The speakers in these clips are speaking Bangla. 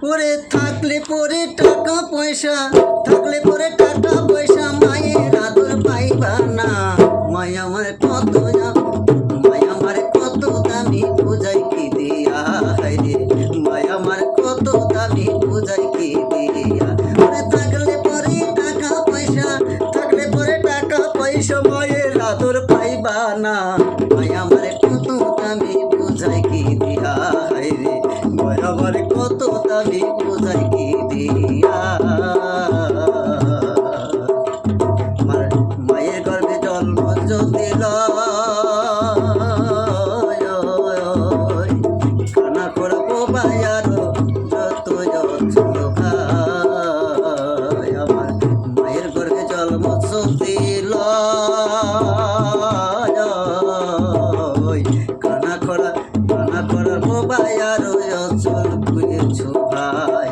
ওরে থাকলে পরে টাকা পয়সা, থাকলে পরে টাকা পয়সা মায়ের আদর পাইবা না। মায়া আমার কত মায়া আমার কত দামি বুঝাই কি দিয়া, হায়রে মায়া আমার কত দামি বুঝাই কি দিয়া। ওরে থাকলে পরে টাকা পয়সা, থাকলে পরে টাকা পয়সা মায়ের আদর পাইবা না। মায়া আমার কত দামি বুঝাই কি দিয়া, হায়রে মায়া আমার কত দামি বুঝাই কি দিয়া। মায়ের গর্ভে জন্ম যদি কানা করা বায়ার যত যত্ন ভাই। আমার মায়ের গর্ভে জন্ম যদি কানা করা বায়ার অচল বুঝেছো ভাই।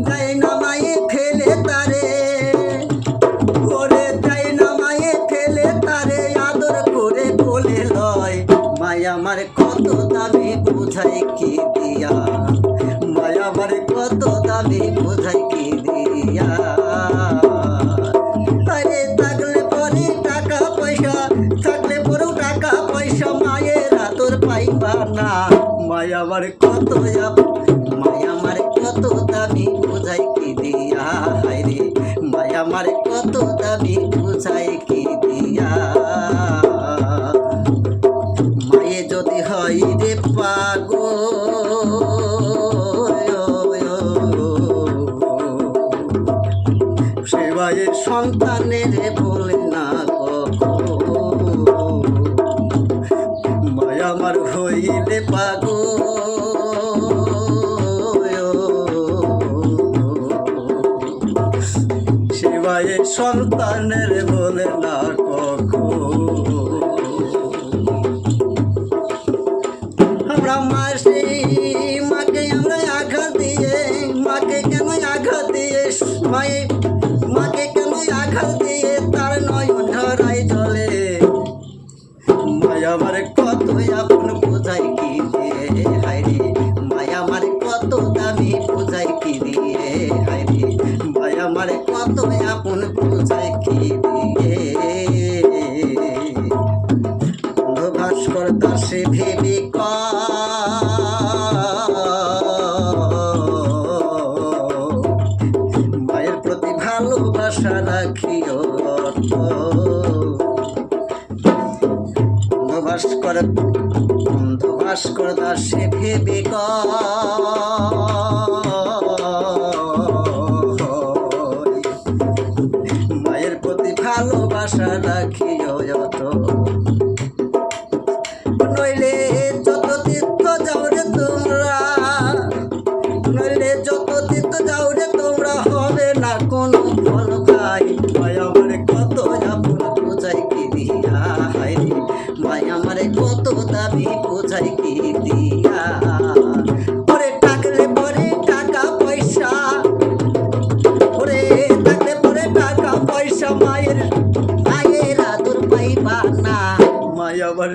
দেয় না মায়ে ফেলে তারে, ওরে দেয় না মায়ে ফেলে তারে আদর করে কোলে লয়। মায়া আমার কত দামি বুঝাই কি দিয়া, মায়া আমার কত দামি বুঝাই কি দিয়া। আরে থাকলে পরে টাকা পয়সা, থাকলে পরেও টাকা পয়সা মায়ের আদর পাইবা না। মায়া আমার কত, মায়া আমার কত দামি বুঝাই কি দিয়া, হায়রে মায়া আমার কত দামি বুঝাই কি দিয়া। মায়ে যদি হয় রে পাগল, সে মায়ের সন্তানের বলে না কখনো। মায়া আমার হইলে পাগল, সে মায়ের সন্তানের বলে না কখনো। আমরা মাকে আমরা আঘাত দিয়ে, মাকে কেন আঘাত দিয়ে, মাকে কেন আঘাত দিয়ে তার নয়ন ঝরাই জলে। মায়া আমার কত আপন বুঝাই কি দিয়ে, হায়রে মায়া আমার কত দামি বুঝাই কি দিয়ে, হায়রে মায়া আমার কত আপন বুঝাই কি দিয়ে। ভাস্কর দাসে ভেবে মায়ের প্রতি ভালোবাসা রাখিও। ভাস্কর দাসে ভেবে মায়ের প্রতি ভালোবাসা রাখিও। নইলে যত তীর্থ যাও রে তোমরা, নইলে যত তীর্থ যাও রে তোমরা হবে না কোনো ফল ভাই। মায়া আমার কত আপন বুঝাই কি দিয়া, হায়রে মায়া আমার কত দামি বুঝাই কি দিয়া। ওরে থাকলে পরে টাকা পয়সা, ওরে থাকলে পরে টাকা পয়সা মায়ের আদর পাইবা না। মায়া আমার